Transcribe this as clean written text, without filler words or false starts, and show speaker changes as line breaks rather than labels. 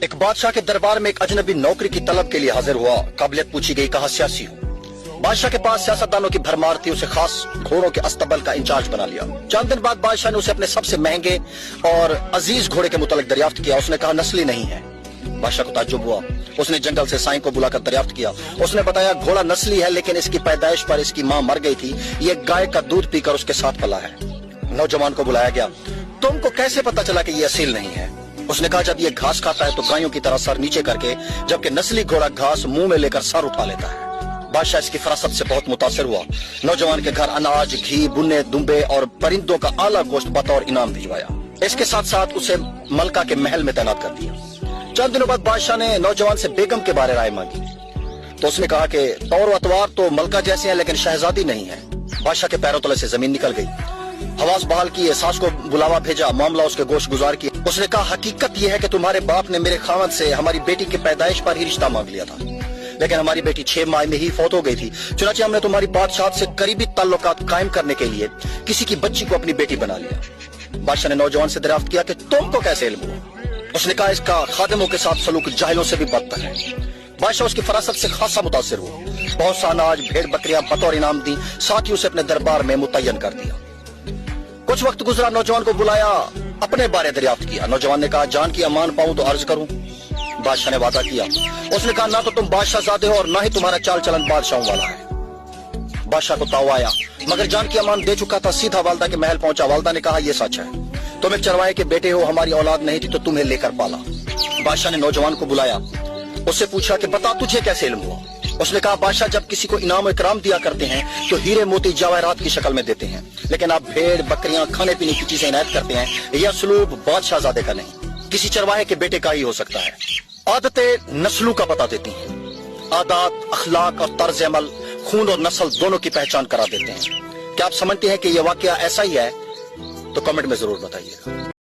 ایک بادشاہ کے دربار میں ایک اجنبی نوکری کی طلب کے لیے حاضر ہوا. قابلیت پوچھی گئی, کہا سیاسی ہوں. بادشاہ کے پاس سیاستدانوں کی بھرمار تھی, اسے خاص گھوڑوں کے استبل کا انچارج بنا لیا. چند دن بعد بادشاہ نے اسے اپنے سب سے مہنگے اور عزیز گھوڑے کے متعلق دریافت کیا. اس نے کہا نسلی نہیں ہے. بادشاہ کو تعجب ہوا. اس نے جنگل سے سائیں کو بلا کر دریافت کیا. اس نے بتایا گھوڑا نسلی ہے, لیکن اس کی پیدائش پر اس کی ماں مر گئی تھی. یہ گائے کا دودھ پی کر اس کے ساتھ پلا ہے. نوجوان کو بلایا گیا. تم کو کیسے پتا چلا کہ یہ اصیل نہیں ہے؟ اس نے کہا جب یہ گھاس کھاتا ہے تو گایوں کی طرح سر نیچے کر کے, جبکہ نسلی گھوڑا گھاس منہ میں لے کر سر اٹھا لیتا ہے. بادشاہ اس کی فراست سے بہت متاثر ہوا. نوجوان کے گھر اناج, گھی, بنے, دمبے اور پرندوں کا اعلیٰ گوشت بطور انعام بھجوایا. اس کے ساتھ ساتھ اسے ملکہ کے محل میں تعینات کر دیا. چند دنوں بعد بادشاہ نے نوجوان سے بیگم کے بارے رائے مانگی تو اس نے کہا کہ طور و اطوار تو ملکہ جیسے ہیں لیکن شہزادی نہیں ہے. بادشاہ کے پیروں تلے سے زمین نکل گئی. حواس بحال کیے, ساس کو بلاوا بھیجا, معاملہ اس کے گوش گزار کیا. اس نے کہا حقیقت یہ ہے کہ تمہارے باپ نے میرے خاوند سے ہماری بیٹی کی پیدائش پر ہی رشتہ مانگ لیا تھا, لیکن ہماری بیٹی 6 ماہ میں ہی فوت ہو گئی تھی. چنانچہ ہم نے تمہاری بادشاہت سے قریبی تعلقات قائم کرنے کے لیے کسی کی بچی کو اپنی بیٹی بنا لیا. بادشاہ نے نوجوان سے دریافت کیا کہ تم کو کیسے علم ہوا؟ اس نے کہا اس کا خادموں کے ساتھ سلوک جاہلوں سے بھی بدتر ہے. بادشاہ اس کی فراست سے خاصا متاثر ہوا. بہت سا اناج, بھیڑ بکریاں بطور انعام دی, ساتھ ہی اسے اپنے دربار میں متعین کر دیا. کچھ وقت گزرا, نوجوان کو بلایا, اپنے بارے دریافت کیا. نوجوان نے کہا جان کی امان پاؤں تو عرض کروں. بادشاہ نے وعدہ کیا. اس نے کہا نہ تو تم بادشاہ زادے ہو اور نہ ہی تمہارا چال چلن بادشاہوں والا ہے. بادشاہ کو تاؤ آیا, مگر جان کی امان دے چکا تھا. سیدھا والدہ کے محل پہنچا. والدہ نے کہا یہ سچ ہے, تم ایک چرواہے کے بیٹے ہو, ہماری اولاد نہیں تھی تو تمہیں لے کر پالا. بادشاہ نے نوجوان کو بلایا, اس سے پوچھا کہ بتا تجھے کیسے علم ہوا؟ اس نے کہا بادشاہ جب کسی کو انعام و اکرام دیا کرتے ہیں تو ہیرے موتی جواہرات کی شکل میں دیتے ہیں, لیکن آپ بھیڑ بکریاں کھانے پینے کی چیزیں عنایت کرتے ہیں. یہ سلوک بادشاہ زادے کا نہیں, کسی چرواہے کے بیٹے کا ہی ہو سکتا ہے. عادتیں نسلوں کا بتا دیتی ہیں. عادات, اخلاق اور طرز عمل خون اور نسل دونوں کی پہچان کرا دیتے ہیں. کیا آپ سمجھتے ہیں کہ یہ واقعہ ایسا ہی ہے؟ تو کمنٹ میں ضرور بتائیے.